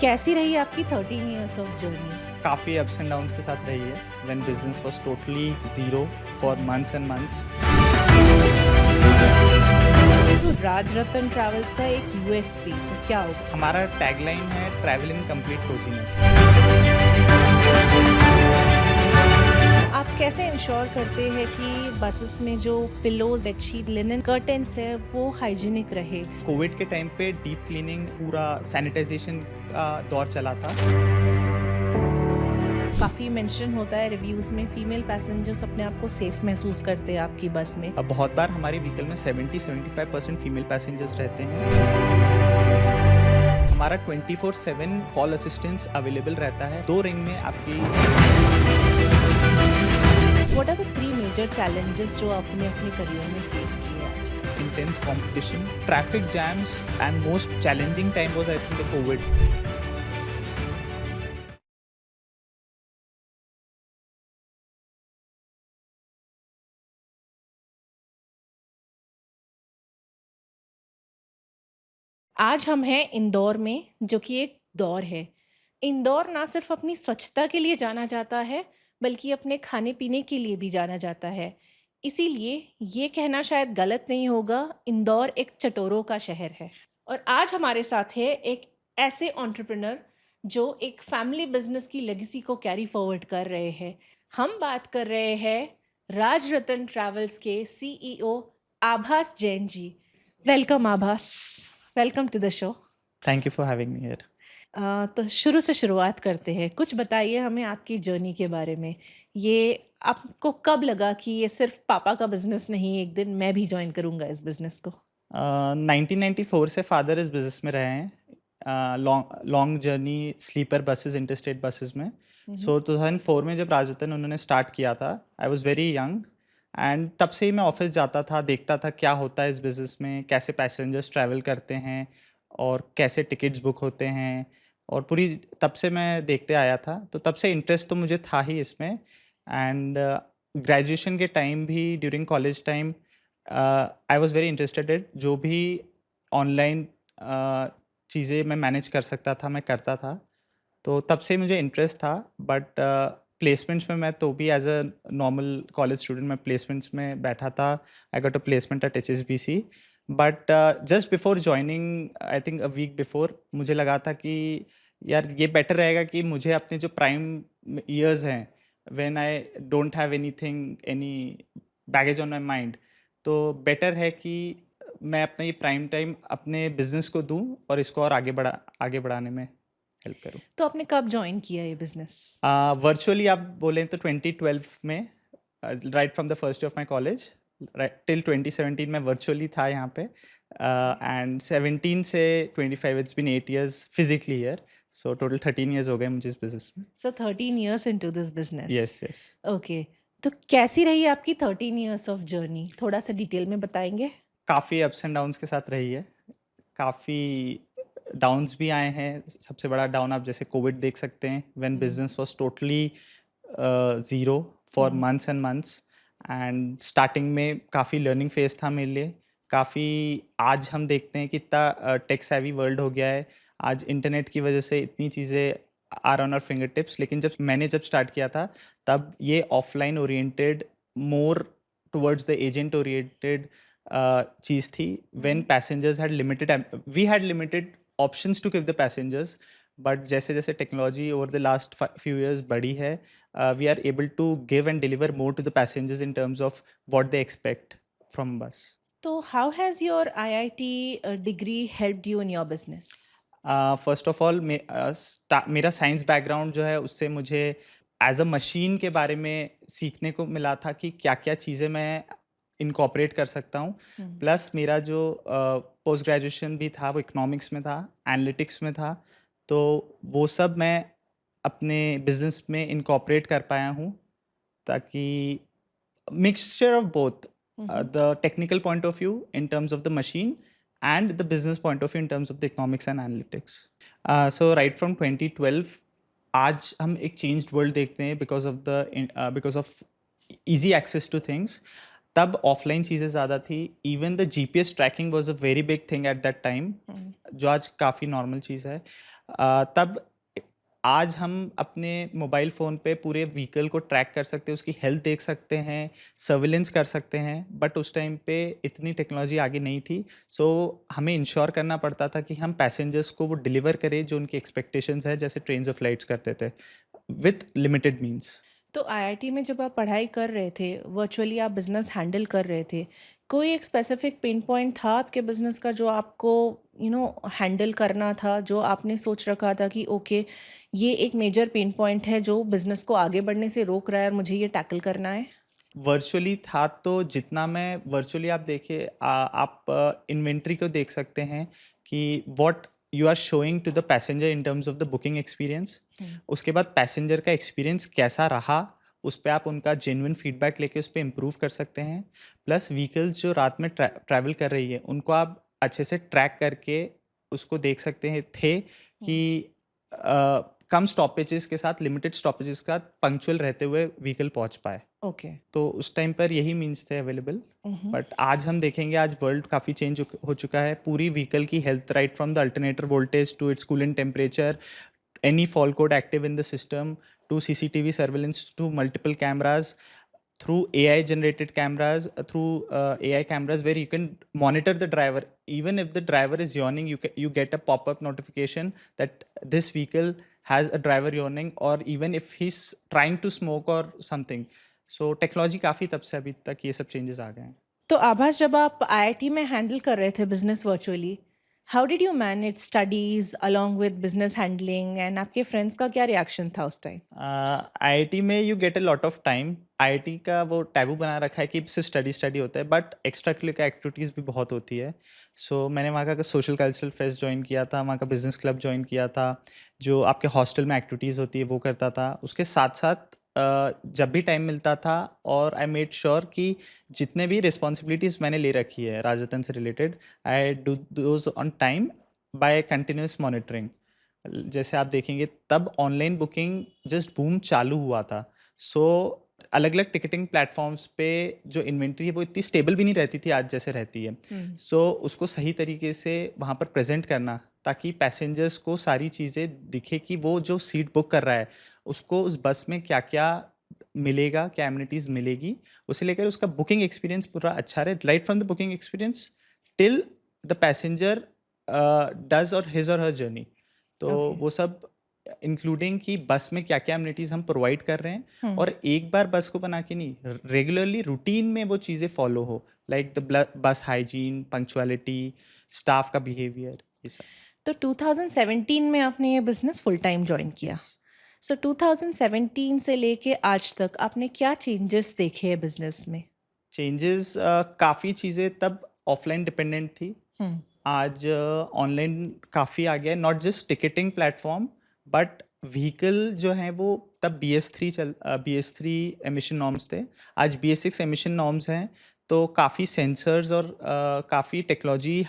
कैसी रही आपकी 13 इयर्स ऑफ जर्नी? काफ़ी अप्स एंड डाउन्स के साथ रही है when business was totally zero for months and months. तो राजरत्न ट्रैवल्स का एक यूएसपी तो क्या होगा? हमारा टैगलाइन है ट्रैवल इन कंप्लीट कोजीनेस। आप कैसे इंश्योर करते हैं कि बसेस में जो पिलोज, बेडशीट, लिनन, कर्टेन्स है वो हाइजीनिक रहे? कोविड के टाइम पे डीप क्लीनिंग, पूरा सैनिटाइजेशन का दौर चला था। काफ़ी मेंशन होता है रिव्यूज़ में फीमेल पैसेंजर्स अपने आप को सेफ महसूस करते हैं आपकी बस में। अब बहुत बार हमारी व्हीकल में 70-75% फीमेल पैसेंजर्स रहते हैं। हमारा 24/7 कॉल असिस्टेंस अवेलेबल रहता है। 2 रिंग में आपकी। What are the 3 major challenges जो आपने अपने करियर में फेस किए हैं आज तक? Intense competition, traffic jams, and most challenging time was I think the COVID. आज हम हैं इंदौर में, जो कि एक दौर है। इंदौर ना सिर्फ अपनी स्वच्छता के लिए जाना जाता है, बल्कि अपने खाने-पीने के लिए भी जाना जाता है। इसीलिए ये कहना शायद गलत नहीं होगा, इंदौर एक चटोरों का शहर है। और आज हमारे साथ है एक ऐसे एंटरप्रेन्योर जो एक फैमिली बिज़नेस की लेगेसी को कैरी फॉरवर्ड कर रहे हैं। हम बात कर रहे हैं राजरत्न ट्रैवल्स के CEO Abhas Jain ji. Welcome Abhas. Welcome to the show. Thank you for having me here. तो शुरू से शुरुआत करते हैं। कुछ बताइए हमें आपकी जर्नी के बारे में। ये आपको कब लगा कि ये सिर्फ पापा का बिज़नेस नहीं, एक दिन मैं भी जॉइन करूँगा इस बिज़नेस को? 1994 से फादर इस बिजनेस में रहे हैं। Long long journey sleeper buses, interstate buses में। हुँ, हुँ। सो 2004 में जब राजरत्न उन्होंने स्टार्ट किया था, आई वाज वेरी यंग एंड तब से ही मैं ऑफिस जाता था, देखता था क्या होता है इस बिज़नेस में, कैसे पैसेंजर्स ट्रैवल करते हैं और कैसे टिकट्स बुक होते हैं, और पूरी तब से मैं देखते आया था। तो तब से इंटरेस्ट तो मुझे था ही इसमें। एंड ग्रेजुएशन के टाइम भी, during college time, I was very interested जो भी ऑनलाइन चीज़ें मैं मैनेज कर सकता था, मैं करता था। तो तब से मुझे इंटरेस्ट था। बट प्लेसमेंट्स में मैं तो भी as a normal college student मैं प्लेसमेंट्स में बैठा था। I got a placement at HSBC। But just before joining, I think a week before, मुझे लगा था कि यार ये बेटर रहेगा कि मुझे अपने जो प्राइम ईयर्स हैं, when I don't have anything, any baggage on my mind, तो बेटर है कि मैं अपना ये प्राइम टाइम अपने बिजनेस को दूं और इसको और आगे बढ़ाने में हेल्प करूं। तो आपने कब जॉइन किया ये बिज़नेस? वर्चुअली आप बोलें तो 2012 में, right from the first of my college, right till 2017 में वर्चुअली था यहाँ पे। एंड 17 से 25, it's been 8 years physically here. So total 13 years हो गए मुझे इस बिजनेस में। So 13 years into this business. Yes, yes. Okay. तो कैसी रही आपकी 13 इयर्स ऑफ जर्नी? थोड़ा-सा डिटेल में बताएँगे? काफ़ी अप्स एंड डाउन्स के साथ रही है। काफ़ी डाउन्स भी आए हैं। सबसे बड़ा डाउन आप जैसे कोविड देख सकते हैं, when hmm, business was totally zero for hmm. Months and months. And starting में काफ़ी लर्निंग फेज़ था मेरे लिए। काफ़ी, आज हम देखते हैं कि इतना टेक सेवी वर्ल्ड हो गया है। आज इंटरनेट की वजह से इतनी चीज़ें are on our finger tips. लेकिन जब स्टार्ट किया था, तब ये offline oriented, more towards the agent oriented चीज़ थी। When hmm. Passengers had limited, we had limited options to give the passengers. But जैसे जैसे technology over the last few years बढ़ी है, we are able to give and deliver more to the passengers in terms of what they expect from us. तो how has your IIT degree helped you in your business? First of all, मेरा science background जो है, उससे मुझे as a machine के बारे में सीखने को मिला था कि क्या क्या चीज़ें मैं इनकॉपरेट कर सकता हूँ। हुँ। प्लस मेरा जो पोस्ट ग्रेजुएशन भी था वो इकोनॉमिक्स में था, एनालिटिक्स में था। तो वो सब मैं अपने बिजनेस में इनकॉपरेट कर पाया हूँ, ताकि mixture of both, hmm, hmm. the technical point of view in terms of the machine and the business point of view in terms of the economics and analytics. So right from 2012, आज हम एक changed world देखते हैं because of easy access to things. तब offline चीज़ें ज़्यादा थी। Even the GPS tracking was a very big thing at that time, hmm. जो आज काफ़ी नॉर्मल चीज़ है। तब आज हम अपने मोबाइल फ़ोन पे पूरे व्हीकल को ट्रैक कर सकते हैं, उसकी हेल्थ देख सकते हैं, सर्विलेंस कर सकते हैं, बट उस टाइम पे इतनी टेक्नोलॉजी आगे नहीं थी। सो हमें इंश्योर करना पड़ता था कि हम पैसेंजर्स को वो डिलीवर करें जो उनकी एक्सपेक्टेशंस है, जैसे ट्रेन्स और फ्लाइट्स करते थे, विथ लिमिटेड मीन्स। तो आईआईटी में जब आप पढ़ाई कर रहे थे, वर्चुअली आप बिज़नेस हैंडल कर रहे थे, कोई एक स्पेसिफिक पेन पॉइंट था आपके बिज़नेस का जो आपको हैंडल करना था, जो आपने सोच रखा था कि ओके, ये एक मेजर पेन पॉइंट है जो बिज़नेस को आगे बढ़ने से रोक रहा है और मुझे ये टैकल करना है? वर्चुअली था तो जितना मैं वर्चुअली आप देखिए आप इन्वेंट्री को देख सकते हैं कि what you are showing to the passenger in terms of the booking experience. Hmm. उसके बाद पैसेंजर का एक्सपीरियंस कैसा रहा, उस पे आप उनका जेन्युइन फीडबैक लेके उस पे इम्प्रूव कर सकते हैं। प्लस व्हीकल्स जो रात में ट्रैवल कर रही है उनको आप अच्छे से ट्रैक करके उसको देख सकते हैं थे कि हुँ। कम स्टॉपेजेस के साथ, लिमिटेड स्टॉपेजेस के साथ पंक्चुअल रहते हुए व्हीकल पहुंच पाए। ओके। तो उस टाइम पर यही मीन्स थे अवेलेबल। हुँ, हुँ। बट आज हम देखेंगे, आज वर्ल्ड काफ़ी चेंज हो चुका है। पूरी व्हीकल की health, right from the alternator voltage to its coolant temperature, any fault code active in the system, to CCTV surveillance, to multiple cameras, through AI generated cameras, through AI cameras where you can monitor the driver. Even if the driver is yawning, you get a pop-up notification that this vehicle has a driver yawning, or even if he's trying to smoke or something. So technology काफ़ी तब से अभी तक ये सब changes आ गए हैं। तो आभास, जब आप आईआईटी में हैंडल कर रहे थे business virtually, how did you manage studies along with business handling and आपके फ्रेंड्स का क्या रिएक्शन था उस टाइम? आईआईटी में you get a lot of time. IIT का वो टैबू बना रखा है कि सिर्फ स्टडी स्टडी होता है, बट एक्स्ट्रा करिकुलर एक्टिविटीज़ भी बहुत होती है। सो मैंने वहाँ का सोशल कल्चरल फेस्ट ज्वाइन किया था, वहाँ का बिजनेस क्लब ज्वाइन किया था, जो आपके हॉस्टल में एक्टिविटीज़ होती है वो करता था। उसके साथ साथ जब भी टाइम मिलता था, और आई मेड श्योर कि जितने भी रिस्पॉन्सिबिलिटीज़ मैंने ले रखी है राजरतन से related, I do those on time by continuous monitoring. जैसे आप देखेंगे तब ऑनलाइन बुकिंग जस्ट बूम चालू हुआ था। सो अलग अलग टिकटिंग प्लेटफॉर्म्स पे जो इन्वेंट्री है वो इतनी स्टेबल भी नहीं रहती थी आज जैसे रहती है। हुँ। सो उसको सही तरीके से वहाँ पर प्रेजेंट करना, ताकि पैसेंजर्स को सारी चीज़ें दिखे कि वो जो सीट बुक कर रहा है उसको उस बस में क्या क्या मिलेगा, क्या एमिनिटीज़ मिलेगी, उसे लेकर उसका बुकिंग एक्सपीरियंस पूरा अच्छा रहे, right from the booking experience till the passenger does और हिज और हर जर्नी। तो ओके। वो सब इंक्लूडिंग कि बस में क्या-क्या एमिनिटीज़ हम प्रोवाइड कर रहे हैं, हुँ। और एक बार बस को बना के नहीं, रेगुलरली रूटीन में वो चीज़ें फॉलो हो, like the bus hygiene, punctuality, staff का बिहेवियर, ये सब। तो 2017 में आपने ये बिज़नेस फुल टाइम जॉइन किया। यस। सो 2017 से लेके आज तक आपने क्या चेंजेस देखे हैं बिज़नेस में? चेंजेस काफ़ी चीज़ें तब ऑफलाइन डिपेंडेंट थी। हुँ। आज ऑनलाइन काफ़ी आ गया है, not just ticketing platform, but vehicle जो है वो तब BS3 एमिशन नॉर्म्स थे। आज BS6 एमिशन नॉर्म्स हैं। तो काफ़ी सेंसर्स और काफ़ी टेक्नोलॉजी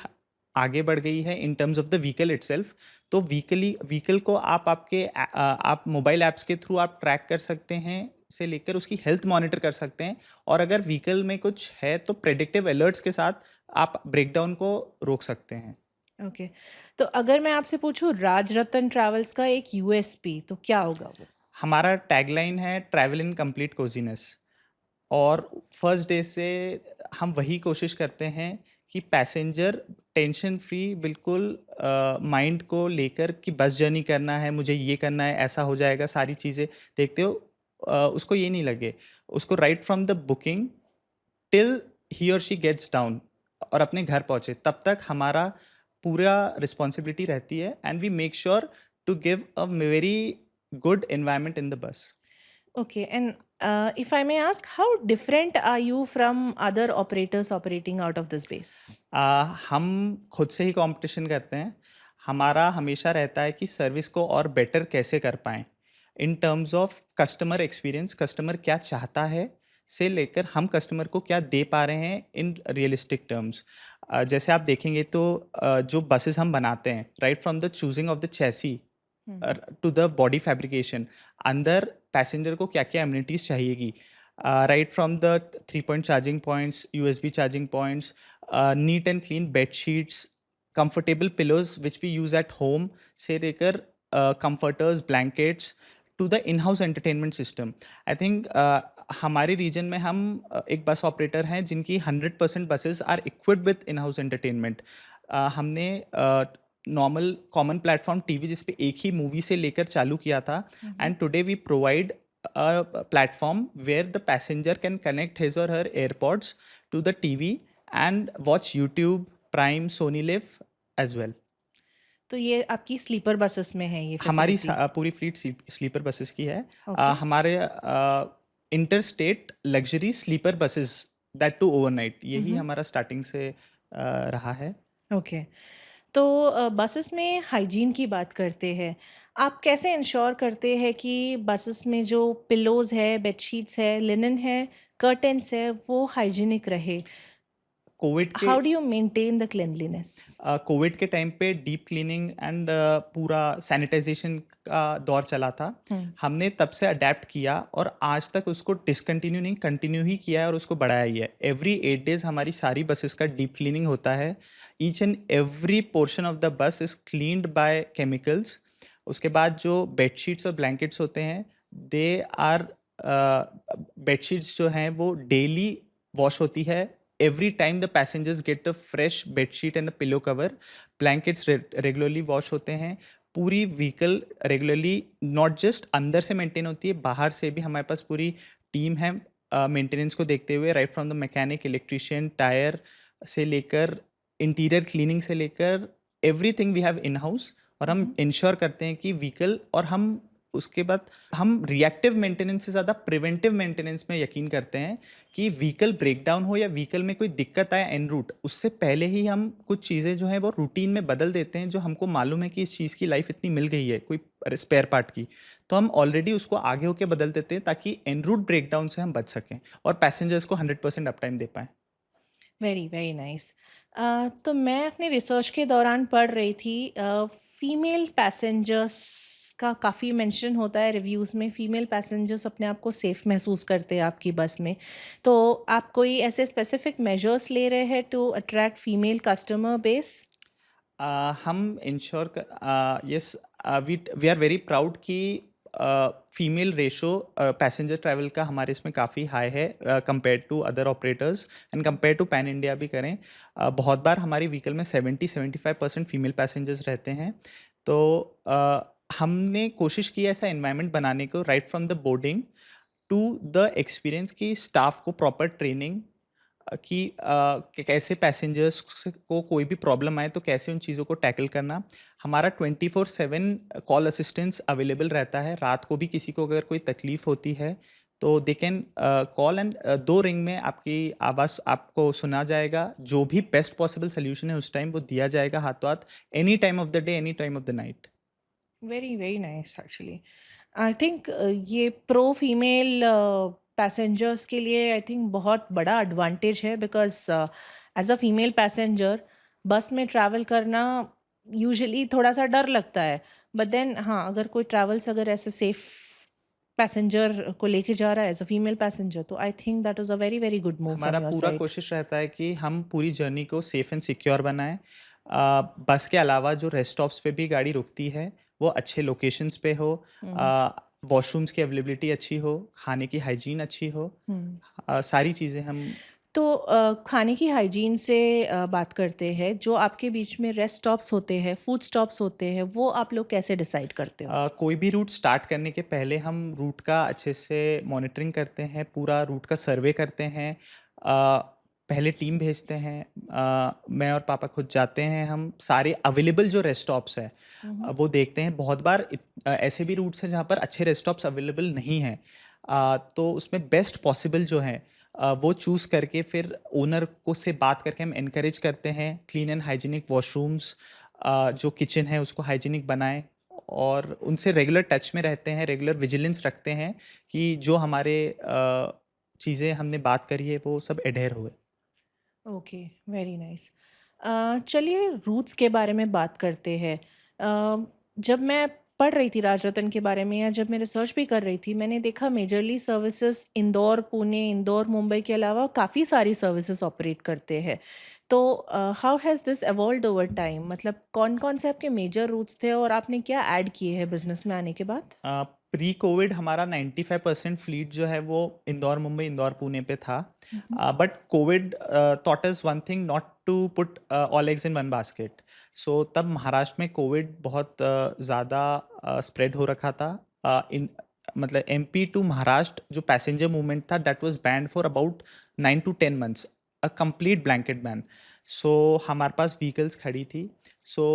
आगे बढ़ गई है इन terms of the vehicle itself. तो व्हीकल को आप मोबाइल ऐप्स के थ्रू आप ट्रैक कर सकते हैं, से लेकर उसकी हेल्थ मॉनिटर कर सकते हैं, और अगर व्हीकल में कुछ है तो प्रेडिक्टिव अलर्ट्स के साथ आप ब्रेकडाउन को रोक सकते हैं। ओके। तो अगर मैं आपसे पूछूँ राजरत्न ट्रैवल्स का एक यूएसपी, तो क्या होगा वो? हमारा टैगलाइन है ट्रैवल इन कंप्लीट कोजीनेस, और फर्स्ट डे से हम वही कोशिश करते हैं कि पैसेंजर टेंशन फ्री बिल्कुल माइंड को लेकर कि बस जर्नी करना है, मुझे ये करना है, ऐसा हो जाएगा, सारी चीज़ें देखते हो, उसको ये नहीं लगे। उसको right from the booking till he और शी गेट्स डाउन और अपने घर पहुंचे, तब तक हमारा पूरा रिस्पॉन्सिबिलिटी रहती है, and we make sure to give a very good environment in the bus. Okay, and if I may ask, how different are you from other operators operating out of this base? हम खुद से ही competition करते हैं। हमारा हमेशा रहता है कि सर्विस को और बेटर कैसे कर पाएँ। इन terms of customer experience, customer क्या चाहता है, से लेकर हम कस्टमर को क्या दे पा रहे हैं इन रियलिस्टिक टर्म्स। जैसे आप देखेंगे तो जो बसेस हम बनाते हैं, right from the choosing of the chassis hmm. To the body fabrication, अंदर पैसेंजर को क्या-क्या एमिनिटीज़ चाहिएगी, right from the 3 point charging points, USB charging points, neat and clean bed sheets, comfortable pillows which we use at home, से लेकर comforters, blankets to the in house entertainment system. I think हमारे region में हम एक bus operator हैं जिनकी 100% buses are equipped with in house entertainment. हमने normal common platform TV जिस पे एक ही मूवी से लेकर चालू किया था, hmm. And today we provide a platform where the passenger can connect his or her AirPods to the TV and watch YouTube, Prime, Sony Live as well. तो ये आपकी स्लीपर बसेस में है ये हमारी फैसिलिटी? पूरी फ्लीट स्लीपर बसेस की है। ओके। हमारे inter state luxury sleeper buses, that too overnight, यही हम्म। हमारा स्टार्टिंग से रहा है। ओके। तो बसेस में हाइजीन की बात करते हैं। आप कैसे इंश्योर करते हैं कि बसेस में जो पिलोज़ है, बेडशीट्स है, लिनन है, कर्टेन्स है, वो हाइजीनिक रहे? कोविड के how do you maintain the cleanliness? Covid के टाइम पे डीप क्लीनिंग एंड पूरा सैनिटाइजेशन का दौर चला था। हम्म। हमने तब से अडेप्ट किया और आज तक उसको डिसकंटिन्यू नहीं, कंटिन्यू ही किया है और उसको बढ़ाया ही है। एवरी 8 डेज हमारी सारी बसेस का डीप क्लीनिंग होता है। Each and every portion of the bus is cleaned by chemicals. उसके बाद जो बेडशीट्स और ब्लैंकेट्स होते हैं, दे आर बेडशीट्स जो हैं वो डेली वॉश होती है। Every time the passengers get a fresh bed sheet and the pillow cover, blankets regularly wash होते हैं। पूरी व्हीकल रेगुलरली नॉट जस्ट अंदर से मेंटेन होती है, बाहर से भी हमारे पास पूरी टीम है मेंटेनेंस को देखते हुए, right from the mechanic, electrician, tyre से लेकर इंटीरियर क्लीनिंग से लेकर everything we have in house. और हम इंश्योर करते हैं कि व्हीकल, और हम उसके बाद हम रिएक्टिव मेंटेनेंस से ज़्यादा प्रिवेंटिव मेंटेनेंस में यकीन करते हैं कि व्हीकल ब्रेकडाउन हो या व्हीकल में कोई दिक्कत आए एन रूट, उससे पहले ही हम कुछ चीज़ें जो हैं वो रूटीन में बदल देते हैं, जो हमको मालूम है कि इस चीज़ की लाइफ इतनी मिल गई है कोई स्पेयर पार्ट की, तो हम ऑलरेडी उसको आगे होके बदल देते हैं ताकि एन रूट ब्रेकडाउन से हम बच सकें और पैसेंजर्स को 100% अप टाइम दे पाएँ। Very very nice. तो मैं अपने रिसर्च के दौरान पढ़ रही थी, फीमेल पैसेंजर्स का काफ़ी मेंशन होता है रिव्यूज़ में। फीमेल पैसेंजर्स अपने आप को सेफ महसूस करते हैं आपकी बस में। तो आप कोई ऐसे स्पेसिफिक मेजर्स ले रहे हैं to attract female customer base? हम ensure yes, we are very proud कि फीमेल रेशो पैसेंजर ट्रैवल का हमारे इसमें काफ़ी हाई है compare to other operators and compare to pan India भी करें। बहुत बार हमारी व्हीकल में 70-75% फीमेल पैसेंजर्स रहते हैं। तो हमने कोशिश की है ऐसा इन्वायरमेंट बनाने को, right from the boarding to the experience, की स्टाफ को प्रॉपर ट्रेनिंग कि कैसे पैसेंजर्स को कोई भी प्रॉब्लम आए तो कैसे उन चीज़ों को टैकल करना। हमारा 24/7 कॉल असिस्टेंस अवेलेबल रहता है। रात को भी किसी को अगर कोई तकलीफ़ होती है तो they can call, and 2 ring में आपकी आवाज़ आपको सुना जाएगा। जो भी बेस्ट पॉसिबल सॉल्यूशन है उस टाइम वो दिया जाएगा हाथों हाथ, any time of the day, any time of the night. Very very nice actually. I think ये प्रो फीमेल पैसेंजर्स के लिए आई थिंक बहुत बड़ा एडवांटेज है, because as a female passenger bus में ट्रैवल करना यूजुअली थोड़ा सा डर लगता है। बट देन हाँ, अगर कोई ट्रैवल्स अगर ऐसे सेफ पैसेंजर को लेके जा रहा है एज अ फीमेल पैसेंजर, तो I think that is a very very good move हमारा फ्रॉम योर पूरा साइड। कोशिश रहता है कि हम पूरी जर्नी को सेफ एंड सिक्योर बनाएं। बस के अलावा जो रेस्ट स्टॉप्स पे भी गाड़ी रुकती है वो अच्छे लोकेशंस पे हो, वॉशरूम्स की अवेलेबिलिटी अच्छी हो, खाने की हाइजीन अच्छी हो, सारी चीज़ें हम। तो खाने की हाइजीन से बात करते हैं। जो आपके बीच में रेस्ट स्टॉप्स होते हैं, फूड स्टॉप्स होते हैं, वो आप लोग कैसे डिसाइड करते हो? कोई भी रूट स्टार्ट करने के पहले हम रूट का अच्छे से मॉनिटरिंग करते हैं, पूरा रूट का सर्वे करते हैं। पहले टीम भेजते हैं, मैं और पापा खुद जाते हैं, हम सारे अवेलेबल जो रेस्ट स्टॉप्स है वो देखते हैं। बहुत बार ऐसे भी रूट्स हैं जहाँ पर अच्छे रेस्ट स्टॉप्स अवेलेबल नहीं हैं, तो उसमें बेस्ट पॉसिबल जो है वो चूज़ करके फिर ओनर को से बात करके हम इनकरेज करते हैं क्लीन एंड हाइजीनिक वॉशरूम्स, जो किचन है उसको हाइजीनिक बनाएं, और उनसे रेगुलर टच में रहते हैं, रेगुलर विजिलेंस रखते हैं कि जो हमारे चीज़ें हमने बात करी है वो सब एडहेर हुए। Okay, very nice. चलिए रूट्स के बारे में बात करते हैं। जब मैं पढ़ रही थी राजरतन के बारे में, या जब मैं रिसर्च भी कर रही थी, मैंने देखा मेजरली सर्विसेज इंदौर पुणे, इंदौर मुंबई के अलावा काफ़ी सारी सर्विसेज ऑपरेट करते हैं। तो how has this evolved over time? मतलब कौन-कौन से आपके मेजर रूट्स थे और आपने क्या ऐड किए हैं बिज़नेस में आने के बाद? प्री कोविड हमारा 95% फ्लीट जो है वो इंदौर मुंबई इंदौर पुणे पे था। हुँ, हुँ। But COVID taught us one thing, not to put all eggs in one basket. So तब महाराष्ट्र में कोविड बहुत ज़्यादा स्प्रेड हो रखा था। इन मतलब एमपी टू महाराष्ट्र जो पैसेंजर मूवमेंट था that was banned for about 9 to 10 months, a complete blanket ban. So हमारे पास व्हीकल्स खड़ी थी। सो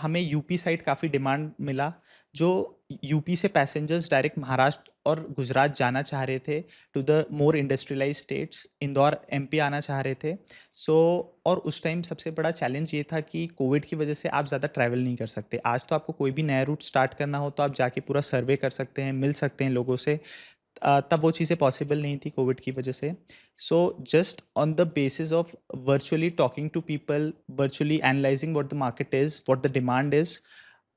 हमें यूपी साइड काफ़ी डिमांड मिला, जो यूपी से पैसेंजर्स डायरेक्ट महाराष्ट्र और गुजरात जाना चाह रहे थे to the more industrialise states, Indore MP आना चाह रहे थे। सो और उस टाइम सबसे बड़ा चैलेंज ये था कि कोविड की वजह से आप ज़्यादा ट्रैवल नहीं कर सकते। आज तो आपको कोई भी नया रूट स्टार्ट करना हो तो आप जाके पूरा सर्वे कर सकते हैं, मिल सकते हैं लोगों से। तब वो चीज़ें पॉसिबल नहीं थी कोविड की वजह से। So just on the basis of virtually talking to people, virtually analysing what the market is, what the demand is,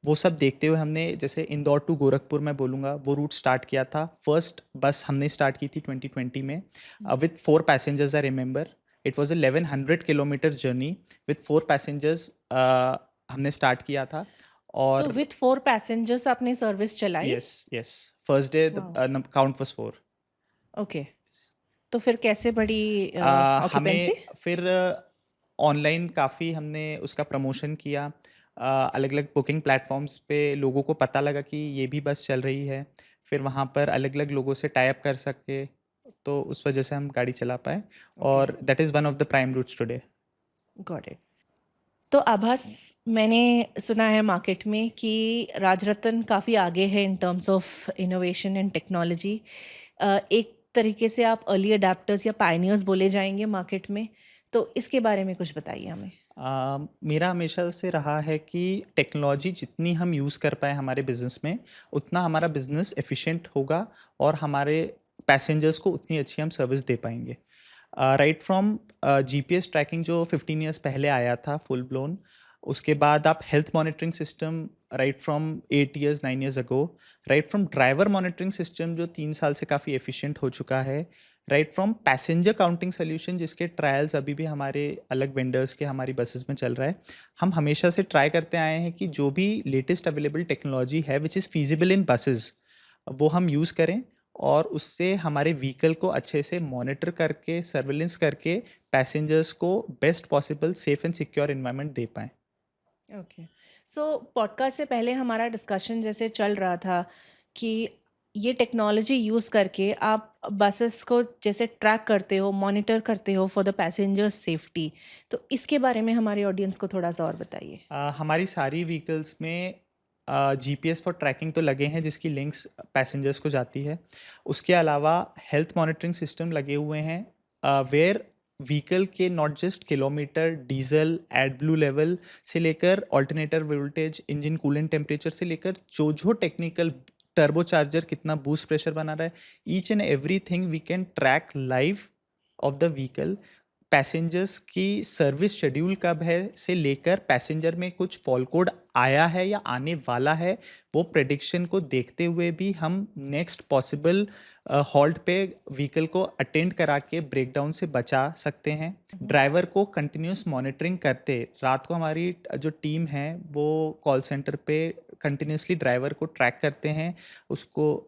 वो सब देखते हुए हमने जैसे इंदौर टू गोरखपुर मैं बोलूँगा वो रूट स्टार्ट किया था। फर्स्ट बस हमने स्टार्ट की थी 2020 में हुँ। With 4 passengers I remember. It was a 1100 kilometre journey with 4 passengers हमने स्टार्ट किया था। तो और विथ 4 पैसेंजर्स आपने सर्विस चलाई? Yes, yes, first day the wow! Count was 4। Okay. तो फिर कैसे बढ़ी ऑक्यूपेंसी? हमें फिर ऑनलाइन काफ़ी हमने उसका प्रमोशन किया। अलग-अलग बुकिंग प्लेटफ़ॉर्म्स पे लोगों को पता लगा कि ये भी बस चल रही है। फिर वहाँ पर अलग-अलग लोगों से टाई अप कर सके, तो उस वजह से हम गाड़ी चला पाए ओके, और that is one of the prime routes today. Got it. तो आभास, मैंने सुना है मार्केट में कि राजरत्न काफ़ी आगे है इन terms of innovation and technology. एक तरीके से आप अर्ली अडैप्टर्स या पायनियर्स बोले जाएँगे मार्केट में। तो इसके बारे में कुछ बताइए हमें। मेरा हमेशा से रहा है कि टेक्नोलॉजी जितनी हम यूज़ कर पाएँ हमारे बिज़नेस में, उतना हमारा बिज़नेस एफ़िशिएंट होगा और हमारे पैसेंजर्स को उतनी अच्छी हम सर्विस दे पाएँगे। राइट फ्रॉम जीपीएस ट्रैकिंग जो 15 इयर्स पहले आया था फुल ब्लोन, उसके बाद आप health monitoring system right from 8 years 9 years ago, right from driver monitoring system जो 3 साल से काफ़ी एफिशिएंट हो चुका है, right from passenger counting solution जिसके ट्रायल्स अभी भी हमारे अलग वेंडर्स के हमारी बसेस में चल रहा है। हम हमेशा से ट्राई करते आए हैं कि जो भी लेटेस्ट अवेलेबल टेक्नोलॉजी है which is feasible in buses, वो हम यूज़ करें और उससे हमारे व्हीकल को अच्छे से मॉनिटर करके, सर्विलेंस करके पैसेंजर्स को best possible safe and secure environment दे पाएँ। ओके। सो पॉडकास्ट से पहले हमारा डिस्कशन जैसे चल रहा था कि ये टेक्नोलॉजी यूज़ करके आप बसेस को जैसे ट्रैक करते हो, मॉनिटर करते हो फॉर द पैसेंजर्स सेफ्टी। तो इसके बारे में हमारे ऑडियंस को थोड़ा-सा और बताइए। हमारी सारी व्हीकल्स में जीपीएस फॉर ट्रैकिंग तो लगे हैं जिसकी लिंक्स पैसेंजर्स को जाती है। उसके अलावा हेल्थ मॉनिटरिंग सिस्टम लगे हुए हैं वेयर व्हीकल के not just kilometre, diesel, AdBlue level से लेकर alternator voltage, engine coolant temperature से लेकर जो टेक्निकल टर्बो चार्जर कितना बूस्ट प्रेशर बना रहा है, each and everything we can track live of the vehicle. Passengers की सर्विस शेड्यूल कब है से लेकर पैसेंजर में कुछ फॉल कोड आया है या आने वाला है, वो प्रेडिक्शन को देखते हुए भी हम नेक्स्ट पॉसिबल हॉल्ट पे व्हीकल को अटेंड करा के ब्रेकडाउन से बचा सकते हैं। हुँ, ड्राइवर को कंटिन्यूस मॉनिटरिंग करते रात को हमारी जो टीम है वो कॉल सेंटर पे कंटिन्यूसली ड्राइवर को ट्रैक करते हैं, उसको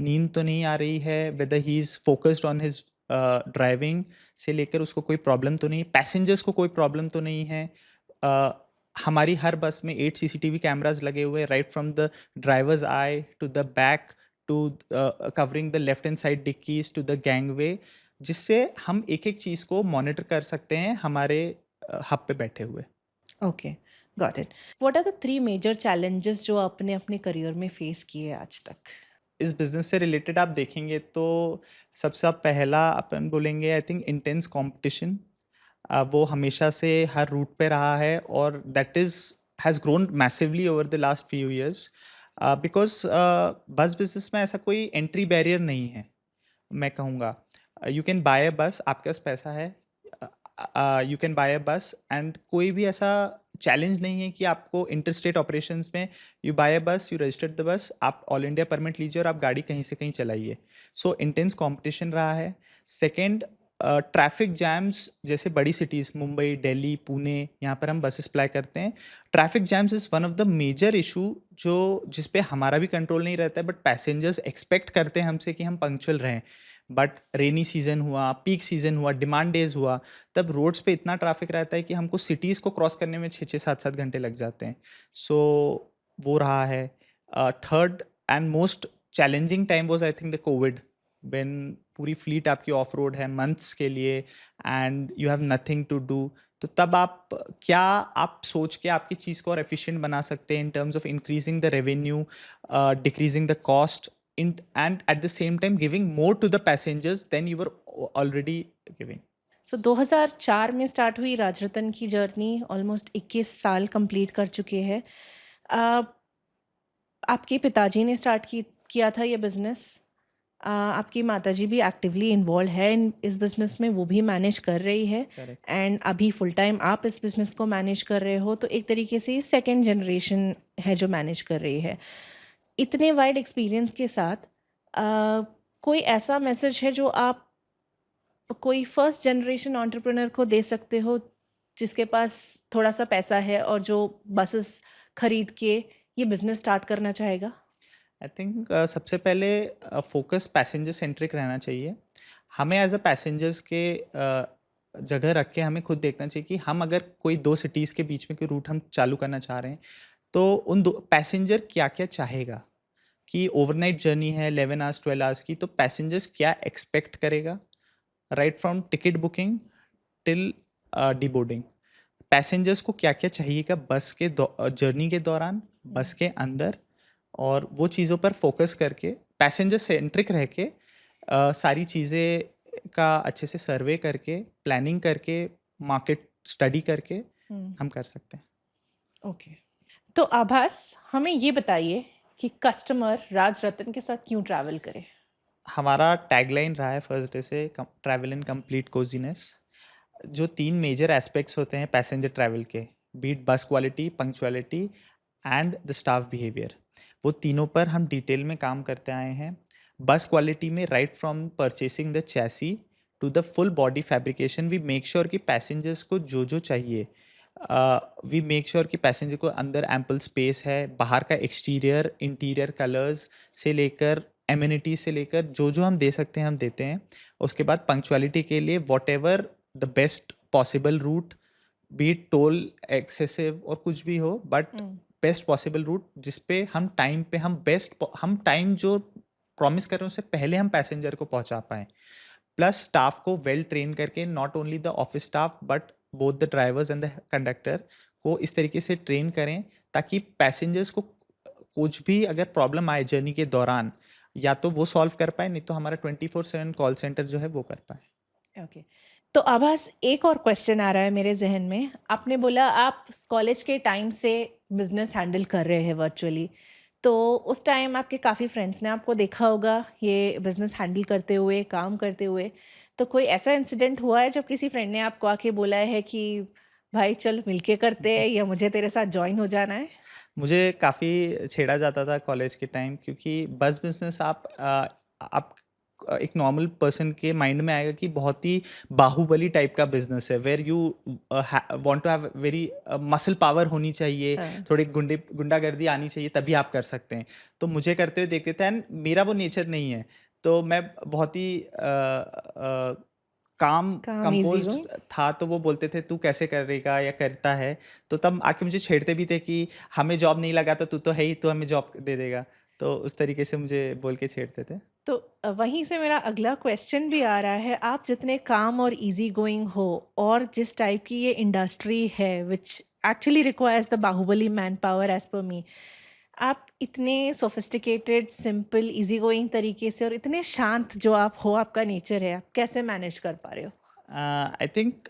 नींद तो नहीं आ रही है, weather he is focused on his driving से लेकर उसको कोई प्रॉब्लम तो नहीं, पैसेंजर्स को कोई प्रॉब्लम तो नहीं है। अ, हमारी हर बस में 8 सीसीटीवी कैमरास लगे हुए हैं right from the driver's eye to the back to covering the left hand side dickies to the gangway, जिससे हम एक-एक चीज़ को मॉनिटर कर सकते हैं हमारे हब पे बैठे हुए। Okay, got it. What are the 3 major challenges जो आपने अपने करियर में फेस किए आज तक? इस बिज़नेस से रिलेटेड आप देखेंगे तो सबसे पहला अपन बोलेंगे आई थिंक इंटेंस कॉम्पिटिशन। वो हमेशा से हर रूट पे रहा है और that is has grown massively over the last few years because बस बिज़नेस में ऐसा कोई एंट्री बैरियर नहीं है, मैं कहूँगा। यू कैन बाय अ बस, आपके पास पैसा है, यू कैन बाय अ बस एंड कोई भी ऐसा चैलेंज नहीं है कि आपको इंटर स्टेट ऑपरेशंस में यू बाय अ बस, यू रजिस्टर्ड द बस, आप ऑल इंडिया परमिट लीजिए और आप गाड़ी कहीं से कहीं चलाइए। सो इंटेंस कॉम्पिटिशन रहा है। सेकंड, ट्रैफिक जैम्स जैसे बड़ी सिटीज़ मुंबई, दिल्ली, पुणे, यहाँ पर हम बसेस अप्लाई करते हैं। Traffic jams is one of the major issue जो जिस पे हमारा भी कंट्रोल नहीं रहता है, बट पैसेंजर्स एक्सपेक्ट करते हैं हमसे कि हम पंक्चुअल रहें। बट रेनी सीज़न हुआ, पीक सीज़न हुआ, डिमांड डेज़ हुआ, तब रोड्स पे इतना ट्रैफिक रहता है कि हमको सिटीज़ को क्रॉस करने में 6-6, 7-7 घंटे लग जाते हैं। सो वो रहा है। Third and most challenging time was I think the covid, when पूरी फ्लीट आपकी ऑफ रोड है मंथ्स के लिए and you have nothing to do. तो तब आप सोच के आपकी चीज़ को और एफिशिएंट बना सकते हैं in terms of increasing the revenue, decreasing the cost in and at the same time giving more to the passengers than you were already giving. So 2004 में स्टार्ट हुई राजरतन की जर्नी, ऑलमोस्ट 21 साल कंप्लीट कर चुके हैं। अ, आपके पिताजी ने स्टार्ट किया था ये बिज़नेस। आपकी माताजी भी एक्टिवली इन्वॉल्व है इस बिज़नेस में, वो भी मैनेज कर रही है करेक्ट। एंड अभी फुल टाइम आप इस बिज़नेस को मैनेज कर रहे हो, तो एक तरीके से ये सेकेंड जनरेशन है जो मैनेज कर रही है। इतने वाइड एक्सपीरियंस के साथ कोई ऐसा मैसेज है जो आप कोई फर्स्ट जनरेशन एंटरप्रेन्योर को दे सकते हो जिसके पास थोड़ा सा पैसा है और जो बसेस खरीद के ये बिज़नेस स्टार्ट करना चाहेगा? आई थिंक सबसे पहले फोकस पैसेंजर सेंट्रिक रहना चाहिए। हमें एज अ पैसेंजर्स के जगह रख के हमें खुद देखना चाहिए कि हम अगर कोई दो सिटीज़ के बीच में कोई रूट हम चालू करना चाह रहे हैं, तो उन दो पैसेंजर क्या क्या चाहेगा। कि ओवरनाइट जर्नी है 11 आवर्स 12 आवर्स की, तो पैसेंजर्स क्या एक्सपेक्ट करेगा, right from ticket booking till deboarding. Passengers को क्या क्या चाहिएगा बस के जर्नी के दौरान, बस के अंदर, और वो चीज़ों पर फोकस करके पैसेंजर सेंट्रिक रह के सारी चीज़ें का अच्छे से सर्वे करके, प्लानिंग करके, मार्केट स्टडी करके हम्म, हम कर सकते हैं। ओके। तो आभास, हमें ये बताइए कि कस्टमर राज रतन के साथ क्यों ट्रैवल करे? हमारा टैगलाइन रहा है फर्स्ट डे से, ट्रैवल इन कंप्लीट कोजीनेस। जो तीन मेजर एस्पेक्ट्स होते हैं पैसेंजर ट्रैवल के, बीट बस quality, punctuality and the staff behaviour, वो तीनों पर हम डिटेल में काम करते आए हैं। बस क्वालिटी में right from purchasing the chassis to the full body fabrication we make sure कि पैसेंजर्स को जो जो चाहिए, वी मेक श्योर कि पैसेंजर को अंदर एम्पल स्पेस है, बाहर का एक्सटीरियर इंटीरियर कलर्स से लेकर एम्यूनिटीज से लेकर जो जो हम दे सकते हैं हम देते हैं। उसके बाद पंक्चुअलिटी के लिए whatever the best possible route, be it toll excessive और कुछ भी हो, बट बेस्ट पॉसिबल रूट जिस पे हम टाइम पे हम टाइम जो प्रॉमिस कर रहे हैं उससे पहले हम पैसेंजर को पहुंचा पाएँ। प्लस स्टाफ को वेल ट्रेन करके, not only the office staff but both the drivers and the conductor को इस तरीके से ट्रेन करें ताकि पैसेंजर्स को कुछ भी अगर प्रॉब्लम आए जर्नी के दौरान, या तो वो सॉल्व कर पाए, नहीं तो हमारा 24/7 कॉल सेंटर जो है वो कर पाए। ओके। तो आभास, एक और क्वेश्चन आ रहा है मेरे जहन में। आपने बोला आप कॉलेज के टाइम से बिजनेस हैंडल कर रहे हैं वर्चुअली, तो उस टाइम आपके काफ़ी फ्रेंड्स ने आपको देखा होगा ये बिजनेस हैंडल करते हुए, काम करते हुए। तो कोई ऐसा इंसिडेंट हुआ है जब किसी फ्रेंड ने आपको आके बोला है कि भाई चल मिलके करते हैं या मुझे तेरे साथ ज्वाइन हो जाना है? मुझे काफ़ी छेड़ा जाता था कॉलेज के टाइम, क्योंकि बस बिज़नेस आप एक नॉर्मल पर्सन के माइंड में आएगा कि बहुत ही बाहुबली टाइप का बिज़नेस है, where you want to have very muscle power होनी चाहिए, हाँ। थोड़ी गुंडागर्दी आनी चाहिए, तभी आप कर सकते हैं। तो मुझे करते हुए देखते थे एंड मेरा वो नेचर नहीं है। तो मैं बहुत ही काम काम इजी कंपोज्ड गोइंग। था, तो वो बोलते थे तू कैसे करेगा या करता है। तो तब आके मुझे छेड़ते भी थे कि हमें जॉब नहीं लगा तो तू तो है ही, तू हमें जॉब दे देगा। तो उस तरीके से मुझे बोल के छेड़ते थे। तो वहीं से मेरा अगला क्वेश्चन भी आ रहा है। आप जितने काम और इजी गोइंग हो और जिस टाइप की ये इंडस्ट्री है which actually requires the Baahubali manpower as per me, आप इतने सोफिस्टिकेटेड, सिंपल, इजी गोइंग तरीके से और इतने शांत जो आप हो, आपका नेचर है, आप कैसे मैनेज कर पा रहे हो? आई थिंक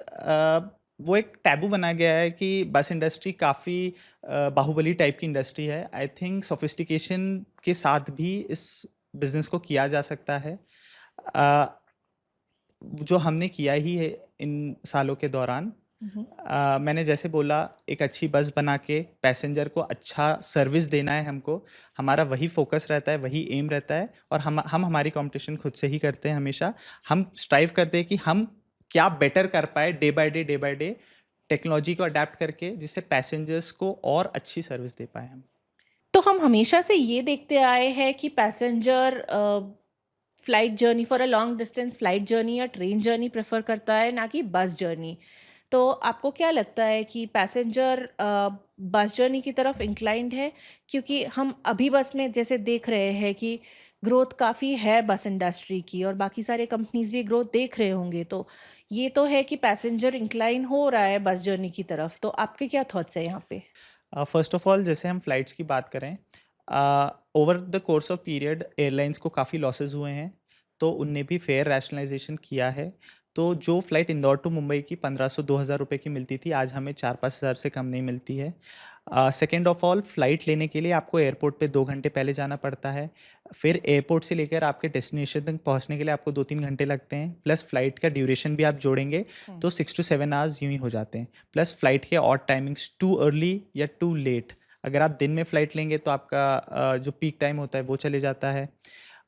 वो एक टैबू बना गया है कि बस इंडस्ट्री काफ़ी बाहुबली टाइप की इंडस्ट्री है। आई थिंक सोफिस्टिकेशन के साथ भी इस बिजनेस को किया जा सकता है, uh, जो हमने किया ही है इन सालों के दौरान। मम्म। मैंने जैसे बोला, एक अच्छी बस बना के पैसेंजर को अच्छा सर्विस देना है हमको, हमारा वही फोकस रहता है, वही एम रहता है, और हम हमारी कंपटीशन खुद से ही करते हैं हमेशा। हम स्ट्राइव करते हैं कि हम क्या बेटर कर पाए डे बाय डे टेक्नोलॉजी को अडेप्ट करके, जिससे पैसेंजर्स को और अच्छी सर्विस दे पाए हम। तो हम हमेशा से ये देखते आए हैं कि passenger flight journey for a long distance flight journey या ट्रेन जर्नी प्रेफर करता है, ना कि बस जर्नी। तो आपको क्या लगता है कि पैसेंजर बस जर्नी की तरफ इंक्लाइंड है? क्योंकि हम अभी बस में जैसे देख रहे हैं कि ग्रोथ काफ़ी है बस इंडस्ट्री की, और बाकी सारे कंपनीज भी ग्रोथ देख रहे होंगे, तो ये तो है कि पैसेंजर इंक्लाइन हो रहा है बस जर्नी की तरफ। तो आपके क्या थॉट्स है यहाँ पे? फर्स्ट ऑफ ऑल, जैसे हम फ्लाइट्स की बात करें, over the course of period airlines को काफ़ी लॉसेस हुए हैं, तो उनने भी फेयर रैशनलाइजेशन किया है। तो जो फ़्लाइट इंदौर टू मुंबई की 1500-2000 रुपए की मिलती थी, आज हमें 4-5 हज़ार से कम नहीं मिलती है। सेकेंड ऑफ ऑल, फ़्लाइट लेने के लिए आपको एयरपोर्ट पे 2 घंटे पहले जाना पड़ता है। फिर एयरपोर्ट से लेकर आपके डेस्टिनेशन तक पहुंचने के लिए आपको 2-3 घंटे लगते हैं, प्लस फ़्लाइट का ड्यूरेशन भी आप जोड़ेंगे हम्म। तो 6 to 7 आवर्स यूँ ही हो जाते हैं। प्लस फ़्लाइट के ऑड टाइमिंग्स टू अर्ली या टू लेट। अगर आप दिन में फ़्लाइट लेंगे तो आपका जो पीक टाइम होता है वो चले जाता है।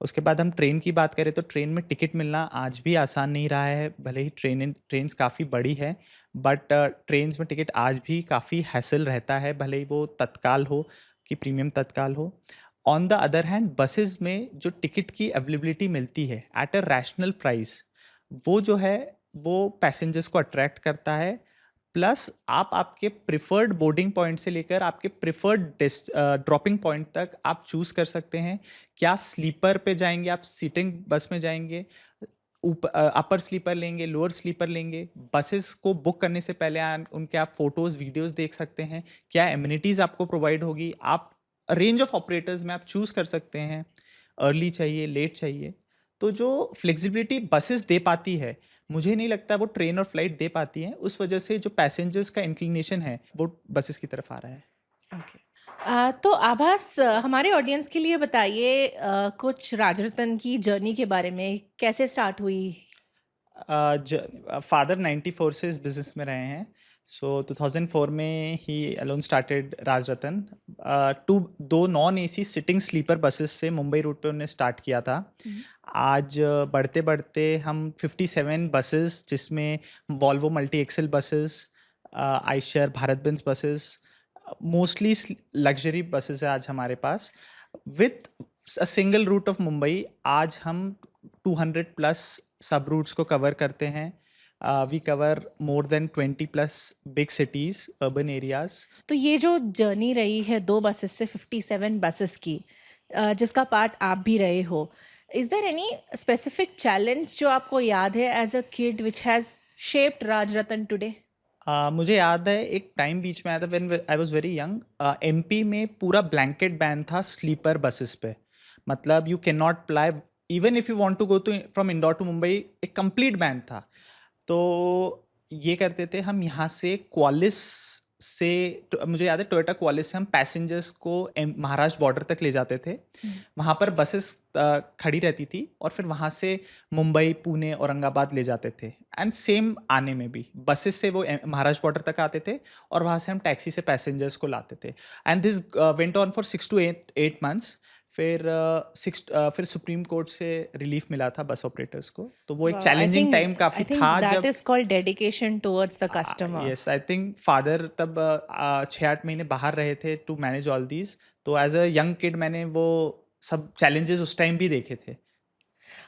उसके बाद हम ट्रेन की बात करें तो ट्रेन में टिकट मिलना आज भी आसान नहीं रहा है, भले ही ट्रेन्स काफ़ी बड़ी है, बट ट्रेन्स में टिकट आज भी काफ़ी हैसल रहता है, भले ही वो तत्काल हो कि प्रीमियम तत्काल हो। On the other hand, buses में जो टिकट की अवेलेबिलिटी मिलती है एट अ रैशनल प्राइस, वो जो है वो पैसेंजर्स को अट्रैक्ट करता है। प्लस आप आपके प्रिफर्ड बोर्डिंग पॉइंट से लेकर आपके प्रिफर्ड ड्रॉपिंग पॉइंट तक आप चूज़ कर सकते हैं। क्या स्लीपर पे जाएंगे, आप सीटिंग बस में जाएंगे, ऊपर अपर स्लीपर लेंगे, लोअर स्लीपर लेंगे। बसेस को बुक करने से पहले उनके आप फोटोज़ वीडियोज़ देख सकते हैं, क्या एमिनिटीज़ आपको प्रोवाइड होगी। आप रेंज ऑफ ऑपरेटर्स में आप चूज़ कर सकते हैं, अर्ली चाहिए, लेट चाहिए। तो जो फ्लेक्सिबिलिटी बसेस दे पाती है, मुझे नहीं लगता वो ट्रेन और फ्लाइट दे पाती हैं। उस वजह से जो पैसेंजर्स का इंक्लिनेशन है वो बसेस की तरफ आ रहा है। ओके। तो आभास, हमारे ऑडियंस के लिए बताइए कुछ राजरतन की जर्नी के बारे में, कैसे स्टार्ट हुई? फादर 94 से इस बिजनेस में रहे हैं। सो 2004 में ही अलोन स्टार्टेड राजरतन। टू दो non AC sitting sleeper buses से मुंबई रूट पे उन्होंने स्टार्ट किया था। हम्म। आज बढ़ते बढ़ते हम 57 बसेस, जिसमें Volvo multi axle buses, Eicher, Bharat Benz buses, mostly luxury buses है आज हमारे पास। With a single route of Mumbai आज हम 200 प्लस सब रूट्स को कवर करते हैं। We cover more than 20 plus big cities, urban areas. तो ये जो जर्नी रही है 2 बसेस से 57 बसेस की, जिसका पार्ट आप भी रहे हो, is there any specific challenge जो आपको याद है as a kid which has shaped Rajratan today? मुझे याद है एक टाइम बीच में आया था when I was very young. MP में पूरा ब्लैंकेट बैन था स्लीपर बसेस पे। मतलब you can not ply, even if you want to go to from Indore to Mumbai, एक कंप्लीट बैन था। तो ये करते थे हम यहाँ से क्वालिस से, मुझे याद है टोयोटा क्वालिस से हम पैसेंजर्स को महाराष्ट्र बॉर्डर तक ले जाते थे। वहाँ पर बसेस खड़ी रहती थी और फिर वहाँ से मुंबई, पुणे, औरंगाबाद ले जाते थे। एंड सेम आने में भी बसेस से वो महाराष्ट्र बॉर्डर तक आते थे और वहाँ से हम टैक्सी से पैसेंजर्स को लाते थे। And this went on for 6 to 8 months। फिर सुप्रीम कोर्ट से रिलीफ मिला था बस ऑपरेटर्स को। तो वो एक वाओ, चैलेंजिंग टाइम आई काफ़ी थिंक था दैट जब is called dedication towards the customer. Yes, I think father तब 6-8 महीने बाहर रहे थे टू मैनेज ऑल दीज। तो एज अ यंग किड मैंने वो सब चैलेंजेस उस टाइम भी देखे थे।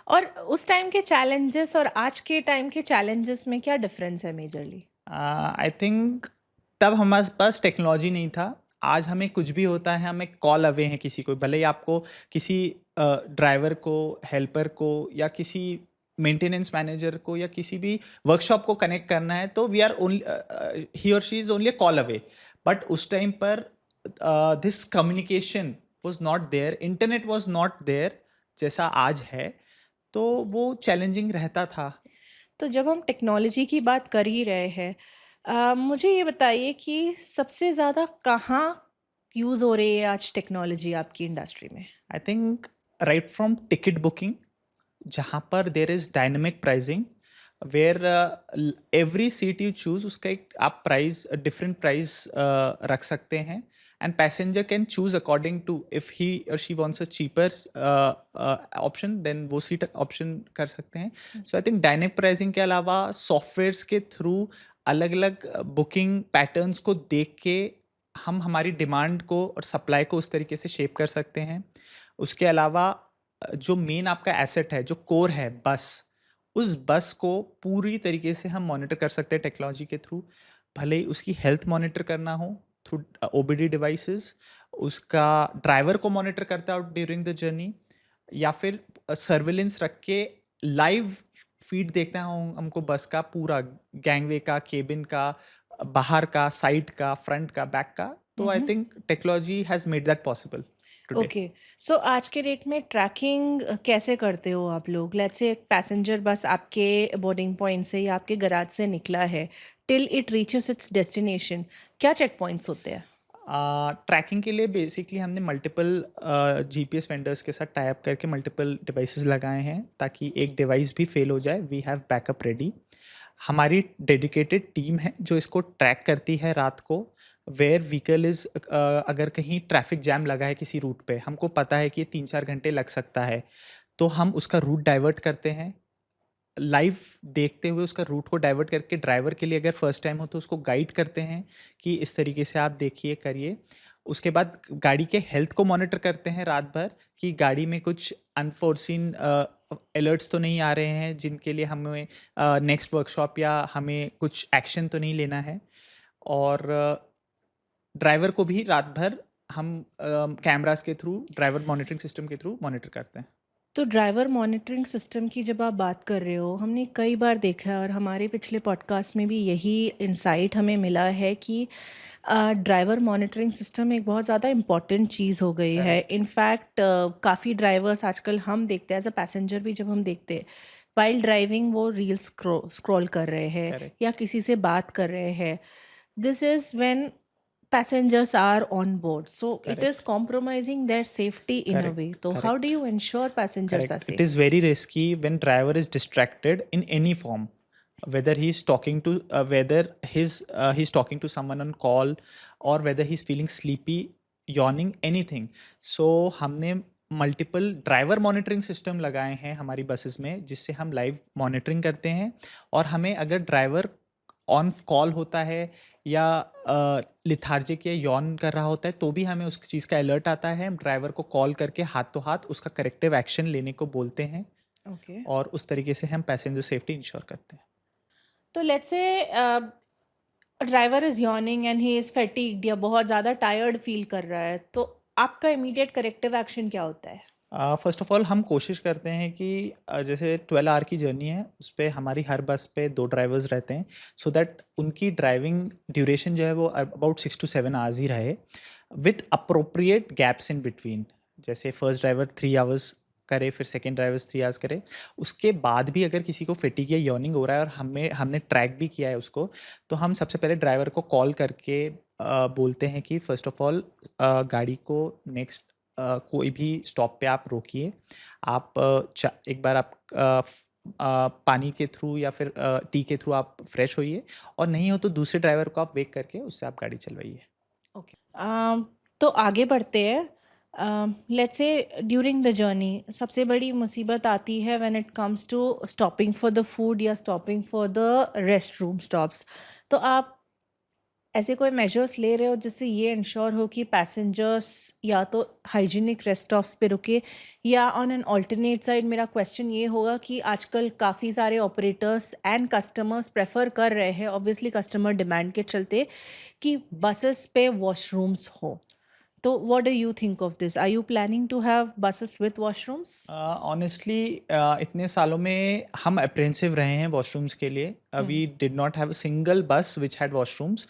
और उस टाइम के चैलेंजेस और आज के टाइम के चैलेंजेस में क्या डिफरेंस है मेजरली? आई थिंक तब हमारे पास टेक्नोलॉजी नहीं था। आज हमें कुछ भी होता है, हमें कॉल अवे हैं किसी को, भले ही आपको किसी ड्राइवर को, हेल्पर को, या किसी मेंटेनेंस मैनेजर को, या किसी भी वर्कशॉप को कनेक्ट करना है, तो वी आर ओनली, ही और she is only a call away. But उस टाइम पर this communication was not there, internet was not there जैसा आज है। तो वो चैलेंजिंग रहता था। तो जब हम टेक्नोलॉजी की बात कर ही रहे हैं, मुझे ये बताइए कि सबसे ज़्यादा कहाँ यूज़ हो रही है आज टेक्नोलॉजी आपकी इंडस्ट्री में? I think right from ticket booking, जहाँ पर there is dynamic pricing, where every seat you choose उसका एक आप प्राइस, डिफरेंट प्राइस रख सकते हैं। and passenger can choose according to if he or she wants a cheaper option, then वो seat option कर सकते हैं. सो आई थिंक डायनेमिक प्राइसिंग के अलावा सॉफ्टवेयर्स के थ्रू अलग अलग बुकिंग पैटर्न्स को देख के हम हमारी डिमांड को और सप्लाई को उस तरीके से शेप कर सकते हैं. उसके अलावा जो मेन आपका एसेट है, जो कोर है बस, उस बस को पूरी तरीके से हम मॉनिटर कर सकते हैं टेक्नोलॉजी के थ्रू. भले ही उसकी हेल्थ मॉनिटर करना हो थ्रू ओबीडी डिवाइसेस, उसका ड्राइवर को मॉनिटर करता है ड्यूरिंग द जर्नी, या फिर सर्विलेंस रख के लाइव फीड देखना हो हमको बस का पूरा, गैंगवे का, केबिन का, बाहर का, साइड का, फ्रंट का, बैक का. तो I think technology has made that possible today. Okay, so आज के डेट में ट्रैकिंग कैसे करते हो आप लोग? लेट्स से एक पैसेंजर बस आपके बोर्डिंग पॉइंट से या आपके गैराज से निकला है, till it reaches it's destination, क्या चेक पॉइंट्स होते हैं? ट्रैकिंग के लिए बेसिकली हमने मल्टीपल जीपीएस वेंडर्स के साथ टाई अप करके मल्टीपल डिवाइसेस लगाए हैं, ताकि एक डिवाइस भी फेल हो जाए वी हैव बैकअप रेडी. हमारी डेडिकेटेड टीम है जो इसको ट्रैक करती है रात को, वेयर व्हीकल इज़, अगर कहीं ट्रैफिक जैम लगा है किसी रूट पे, हमको पता है कि ये 3-4 घंटे लग सकता है, तो हम उसका रूट डाइवर्ट करते हैं. लाइव देखते हुए उसका रूट को डाइवर्ट करके ड्राइवर के लिए अगर फर्स्ट टाइम हो तो उसको गाइड करते हैं कि इस तरीके से आप देखिए, करिए. उसके बाद गाड़ी के हेल्थ को मॉनिटर करते हैं रात भर कि गाड़ी में कुछ अनफोर्सीन अलर्ट्स तो नहीं आ रहे हैं जिनके लिए हमें नेक्स्ट वर्कशॉप या हमें कुछ एक्शन तो नहीं लेना है. और ड्राइवर को भी रात भर हम कैमरास के थ्रू, ड्राइवर मॉनिटरिंग सिस्टम के थ्रू मॉनिटर करते हैं. तो ड्राइवर मॉनिटरिंग सिस्टम की जब आप बात कर रहे हो, हमने कई बार देखा है और हमारे पिछले पॉडकास्ट में भी यही इंसाइट हमें मिला है कि ड्राइवर मॉनिटरिंग सिस्टम एक बहुत ज़्यादा इम्पॉर्टेंट चीज़ हो गई है. करेक्ट. इनफैक्ट काफ़ी ड्राइवर्स आजकल हम देखते हैं, एज अ पैसेंजर भी जब हम देखते हैं, वाइल ड्राइविंग वो रील्स स्क्रॉल कर रहे हैं करेक्ट. या किसी से बात कर रहे हैं. This is when passengers are on board, so it is correct. compromising their safety in a way. Correct. So how do correct. you ensure passengers are Correct. It is safe? very risky when driver is distracted in any form, whether he's talking to whether he's talking to someone on call, or whether he's feeling sleepy, yawning, anything. So हमने multiple driver monitoring system लगाए हैं हमारी buses में, जिससे हम live monitoring करते हैं. और हमें अगर ड्राइवर ऑन कॉल होता है या लिथार्जिक या यॉन कर रहा होता है, तो भी हमें उस चीज़ का अलर्ट आता है. हम ड्राइवर को कॉल करके हाथ तो हाथ उसका करेक्टिव एक्शन लेने को बोलते हैं, Okay. और उस तरीके से हम पैसेंजर सेफ्टी इंश्योर करते हैं. तो let's say a driver is yawning and he is fatigued या बहुत ज़्यादा tired feel कर रहा है, तो आपका immediate corrective action क्या होता है? फर्स्ट ऑफ ऑल हम कोशिश करते हैं कि जैसे 12 आवर की जर्नी है, उस पे हमारी हर बस पे 2 ड्राइवर्स रहते हैं, सो दैट उनकी ड्राइविंग ड्यूरेशन जो है वो अबाउट 6 to 7 आवर्स ही रहे, with appropriate gaps in between. जैसे फर्स्ट ड्राइवर 3 आवर्स करे, फिर सेकेंड ड्राइवर्स 3 आवर्स करे. उसके बाद भी अगर किसी को फिटिक या यॉर्निंग हो रहा है और हमने ट्रैक भी किया है उसको, तो हम सबसे पहले ड्राइवर को कॉल करके बोलते हैं कि फर्स्ट ऑफ ऑल गाड़ी को नेक्स्ट कोई भी स्टॉप पे आप रोकिए. आप एक बार आप पानी के थ्रू या फिर टी के थ्रू आप फ्रेश होइए, और नहीं हो तो दूसरे ड्राइवर को आप वेक करके उससे आप गाड़ी चलवाइए. ओके, तो आगे बढ़ते हैं. Let's say during the journey सबसे बड़ी मुसीबत आती है when it comes to stopping for the food या stopping for the restroom stops. तो आप ऐसे कोई मेजर्स ले रहे हो जिससे ये इंश्योर हो कि पैसेंजर्स या तो हाइजीनिक रेस्ट स्टॉप्स पे रुके, या ऑन एन ऑल्टरनेट साइड मेरा क्वेश्चन ये होगा कि आजकल काफ़ी सारे ऑपरेटर्स एंड कस्टमर्स प्रेफर कर रहे हैं, ऑब्वियसली कस्टमर डिमांड के चलते, कि बसेस पे वॉशरूम्स हो. तो what do you think of this? Are you planning to have buses with washrooms? Honestly इतने सालों में हम अप्रेंसिव रहे हैं वॉशरूम्स के लिए. We did not have a single bus which had washrooms,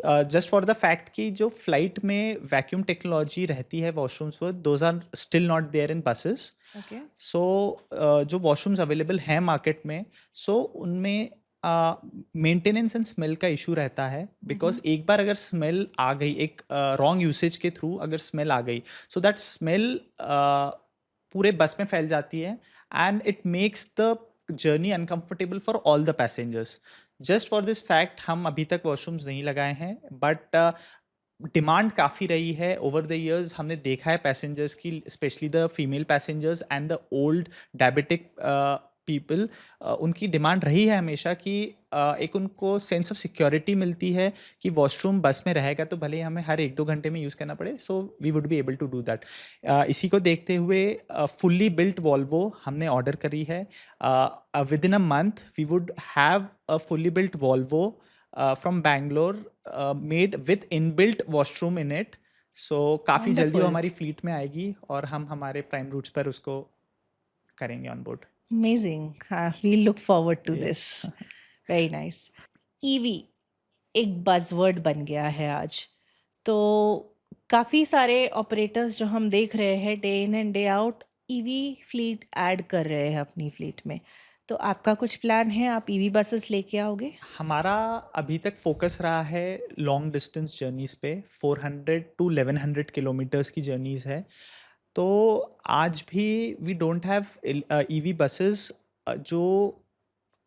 just for the fact कि जो फ्लाइट में वैक्यूम टेक्नोलॉजी रहती है वॉशरूम्स पर, those are still not there in buses. Okay. So जो वॉशरूम्स अवेलेबल हैं मार्केट में, सो उनमें मेंटेनेंस एंड स्मेल का इशू रहता है. बिकॉज एक बार अगर स्मेल आ गई, एक रॉन्ग यूसेज के थ्रू अगर स्मेल आ गई, सो दैट स्मेल पूरे बस में फैल जाती है, and it makes the journey uncomfortable for all the passengers. Just for this fact हम अभी तक वॉशरूम्स नहीं लगाए हैं, बट डिमांड काफ़ी रही है ओवर द इयर्स। हमने देखा है पैसेंजर्स की, specially the female passengers and the old diabetic people, उनकी डिमांड रही है हमेशा कि एक उनको सेंस ऑफ सिक्योरिटी मिलती है कि वॉशरूम बस में रहेगा तो भले ही हमें हर 1-2 घंटे में यूज़ करना पड़े, so we would be able to do that. इसी को देखते हुए फुल्ली बिल्ट वॉल्वो हमने ऑर्डर करी है। Within a month we would have a fully built Volvo from Bangalore, made with inbuilt washroom in it. So काफ़ी जल्दी वो वंडरफुल, हमारी फ्लीट में आएगी और हम हमारे प्राइम रूट्स पर उसको करेंगे ऑन बोर्ड। अमेजिंग। हाँ, we look forward to this. Yes. Very nice. EV एक बज़वर्ड बन गया है आज। तो काफ़ी सारे ऑपरेटर्स जो हम देख रहे हैं day in and day out EV fleet add कर रहे हैं अपनी फ्लीट में। तो आपका कुछ प्लान है, आप ईवी बसेस लेके आओगे? हमारा अभी तक फोकस रहा है लॉन्ग डिस्टेंस जर्नीज़ पे, 400 टू 1100 किलोमीटर्स की जर्नीज़ है। तो आज भी we don't have EV buses जो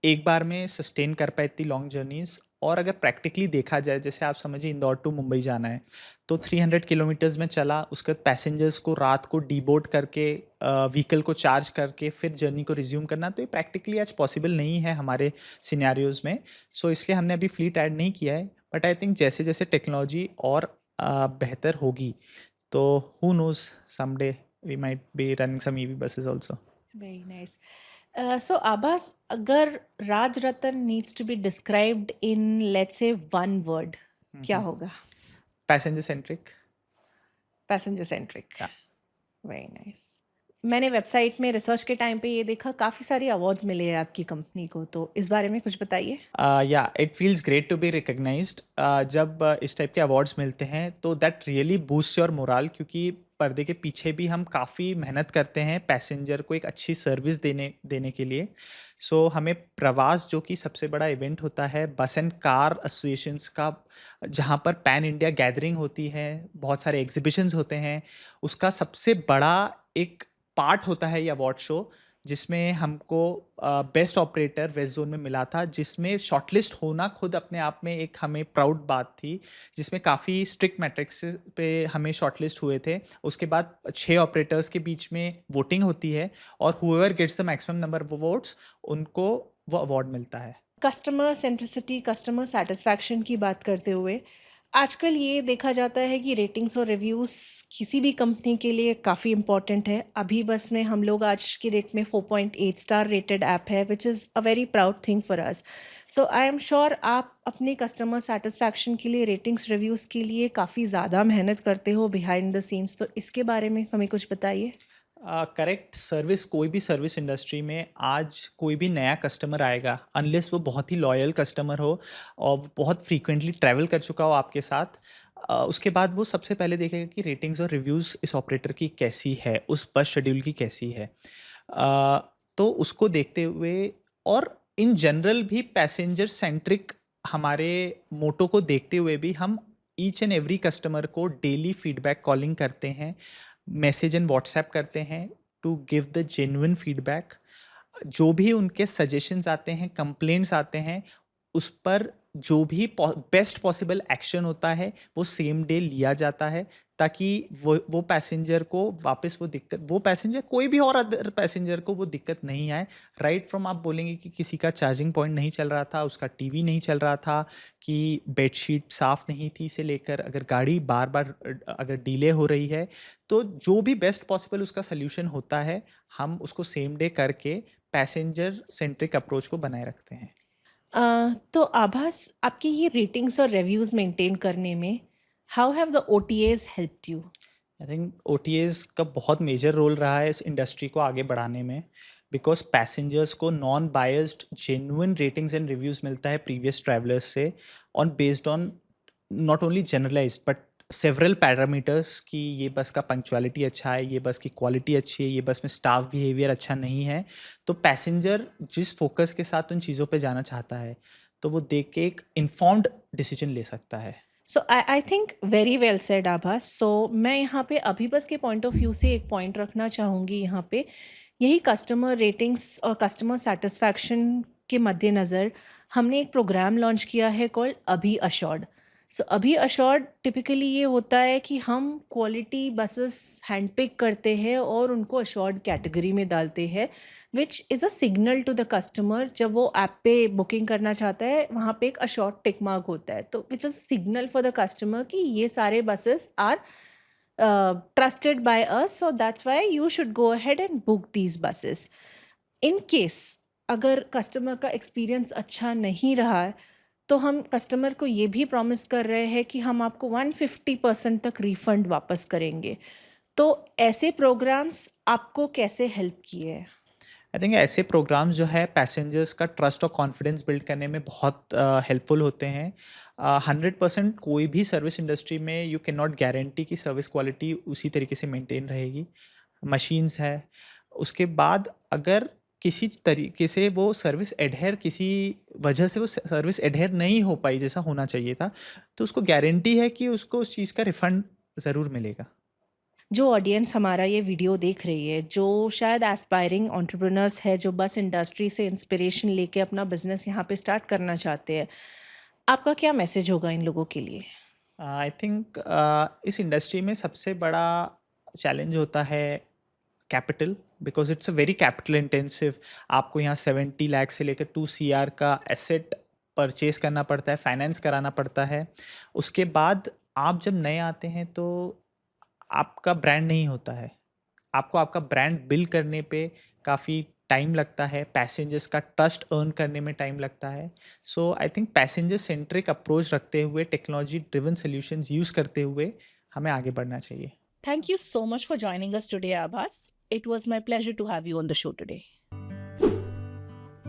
एक बार में सस्टेन कर पाए इतनी लॉन्ग जर्नीज़। और अगर प्रैक्टिकली देखा जाए, जैसे आप समझिए इंदौर टू मुंबई जाना है, तो 300 किलोमीटर्स में चला, उसके बाद पैसेंजर्स को रात को डीबोर्ड करके व्हीकल को चार्ज करके फिर जर्नी को रिज्यूम करना, तो ये प्रैक्टिकली आज पॉसिबल नहीं है हमारे सिनेरियोज में। सो इसलिए हमने अभी फ्लीट ऐड नहीं किया है, बट आई थिंक जैसे जैसे टेक्नोलॉजी और बेहतर होगी, तो who knows, someday we might be running some EV buses also. Very nice. So Abhas, अगर Raj Ratan needs to be described in let's say one word, क्या होगा? Passenger centric. Passenger centric. Very nice. मैंने वेबसाइट में research के time पे ये देखा काफ़ी सारे अवार्ड्स मिले हैं आपकी कंपनी को, तो इस बारे में कुछ बताइए। या it feels great to be recognised. जब इस टाइप के अवार्ड्स मिलते हैं तो that really boost your morale, क्योंकि पर्दे के पीछे भी हम काफ़ी मेहनत करते हैं पैसेंजर को एक अच्छी सर्विस देने देने के लिए। सो हमें प्रवास, जो कि सबसे बड़ा इवेंट होता है बस एंड कार एसोसिएशंस का, जहाँ पर पैन इंडिया गैदरिंग होती है, बहुत सारे एग्जीबिशंस होते हैं, उसका सबसे बड़ा एक पार्ट होता है ये अवार्ड शो, जिसमें हमको बेस्ट ऑपरेटर वेस्ट जोन में मिला था, जिसमें शॉर्टलिस्ट होना खुद अपने आप में एक हमें प्राउड बात थी, जिसमें काफ़ी स्ट्रिक्ट मैट्रिक्स पे हमें शॉर्टलिस्ट हुए थे। उसके बाद 6 ऑपरेटर्स के बीच में वोटिंग होती है और whoever gets the maximum number of votes, उनको वो अवार्ड मिलता है। कस्टमर सेंट्रिसिटी, कस्टमर सेटिस्फैक्शन की बात करते हुए आजकल ये देखा जाता है कि रेटिंग्स और रिव्यूज़ किसी भी कंपनी के लिए काफ़ी इम्पॉर्टेंट है। अभी बस में हम लोग आज की डेट में 4.8 स्टार रेटेड ऐप है, विच is a very proud thing for us. So I am sure आप अपने कस्टमर सेटिस्फैक्शन के लिए, रेटिंग्स रिव्यूज़ के लिए काफ़ी ज़्यादा मेहनत करते हो बिहाइंड द सीन्स, तो इसके बारे में हमें कुछ बताइए। करेक्ट। सर्विस, कोई भी सर्विस इंडस्ट्री में आज कोई भी नया कस्टमर आएगा, अनलेस वो बहुत ही लॉयल कस्टमर हो और वो बहुत फ्रीक्वेंटली ट्रैवल कर चुका हो आपके साथ, उसके बाद वो सबसे पहले देखेगा कि रेटिंग्स और रिव्यूज़ इस ऑपरेटर की कैसी है, उस बस शेड्यूल की कैसी है। तो उसको देखते हुए और इन जनरल भी पैसेंजर सेंट्रिक हमारे मोटो को देखते हुए भी हम ईच एंड एवरी कस्टमर को डेली फीडबैक कॉलिंग करते हैं, मैसेज एंड व्हाट्सएप करते हैं to give the genuine feedback. जो भी उनके सजेशंस आते हैं, कंप्लेंट्स आते हैं, उस पर जो भी बेस्ट पॉसिबल एक्शन होता है वो सेम डे लिया जाता है, ताकि वो पैसेंजर को वापस वो पैसेंजर, कोई भी और अदर पैसेंजर को वो दिक्कत नहीं आए। राइट फ्रॉम आप बोलेंगे कि किसी का चार्जिंग पॉइंट नहीं चल रहा था, उसका टीवी नहीं चल रहा था, कि बेडशीट साफ़ नहीं थी, से लेकर अगर गाड़ी बार बार अगर डिले हो रही है, तो जो भी बेस्ट पॉसिबल उसका सल्यूशन होता है, हम उसको सेम डे करके पैसेंजर सेंट्रिक अप्रोच को बनाए रखते हैं। तो आभास, आपकी ये रेटिंग्स और रिव्यूज़ मेंटेन करने में how have the OTAs helped you? I think OTAs का बहुत मेजर रोल रहा है इस इंडस्ट्री को आगे बढ़ाने में, बिकॉज पैसेंजर्स को non biased genuine ratings and reviews मिलता है प्रीवियस ट्रैवलर्स से, on based on not only generalised but several parameters, कि ये बस का पंक्चुअलिटी अच्छा है, ये बस की क्वालिटी अच्छी है, ये बस में स्टाफ बिहेवियर अच्छा नहीं है। तो पैसेंजर जिस फोकस के साथ उन चीज़ों पे जाना चाहता है, तो वो देख के एक इन्फॉर्म्ड डिसीजन ले सकता है। So I think very well said Abhas. So मैं यहाँ पे अभी बस के पॉइंट ऑफ व्यू से एक पॉइंट रखना चाहूँगी यहाँ पे। यही कस्टमर रेटिंग्स और कस्टमर सेटिस्फैक्शन के मद्देनज़र हमने एक प्रोग्राम लॉन्च किया है कॉल्ड अभी अश्योर्ड। सो अभी अशोर्ड टिपिकली ये होता है कि हम क्वालिटी बसेस हैंड पिक करते हैं और उनको अशोर्ड कैटेगरी में डालते हैं, which is a signal to the customer. जब वो ऐप पे बुकिंग करना चाहता है वहाँ पे एक अशोर्ड टिक मार्क होता है, तो which is a signal for the customer कि ये सारे buses are trusted by us, so that's why you should go ahead and book these buses. In case अगर कस्टमर का एक्सपीरियंस अच्छा नहीं रहा है, तो हम कस्टमर को ये भी प्रॉमिस कर रहे हैं कि हम आपको 150% तक रिफंड वापस करेंगे। तो ऐसे प्रोग्राम्स आपको कैसे हेल्प किए हैं? आई थिंक ऐसे प्रोग्राम्स जो है पैसेंजर्स का ट्रस्ट और कॉन्फिडेंस बिल्ड करने में बहुत हेल्पफुल होते हैं। 100% कोई भी सर्विस इंडस्ट्री में यू कैन नॉट गारंटी कि सर्विस क्वालिटी उसी तरीके से मेंटेन रहेगी। मशीन्स है, उसके बाद अगर किसी तरीके से वो सर्विस एडहेर किसी वजह से वो सर्विस एडहेर नहीं हो पाई जैसा होना चाहिए था, तो उसको गारंटी है कि उसको उस चीज़ का रिफंड ज़रूर मिलेगा। जो ऑडियंस हमारा ये वीडियो देख रही है, जो शायद एस्पायरिंग एंटरप्रेन्योर्स है, जो बस इंडस्ट्री से इंस्पिरेशन लेके अपना बिजनेस यहाँ पे स्टार्ट करना चाहते हैं, आपका क्या मैसेज होगा इन लोगों के लिए? आई थिंक इस इंडस्ट्री में सबसे बड़ा चैलेंज होता है capital, because it's a very capital intensive. आपको यहाँ 70 लाख से लेकर 2 CR का एसेट परचेज करना पड़ता है, फाइनेंस कराना पड़ता है। उसके बाद आप जब नए आते हैं तो आपका ब्रांड नहीं होता है, आपको आपका ब्रांड बिल्ड करने पे काफ़ी टाइम लगता है, पैसेंजर्स का ट्रस्ट अर्न करने में टाइम लगता है। So I think passenger centric approach रखते हुए, टेक्नोलॉजी ड्रिवन सॉल्यूशंस यूज़ करते हुए हमें आगे बढ़ना चाहिए। Thank you so much for joining us today, Abbas. It was my pleasure to have you on the show today.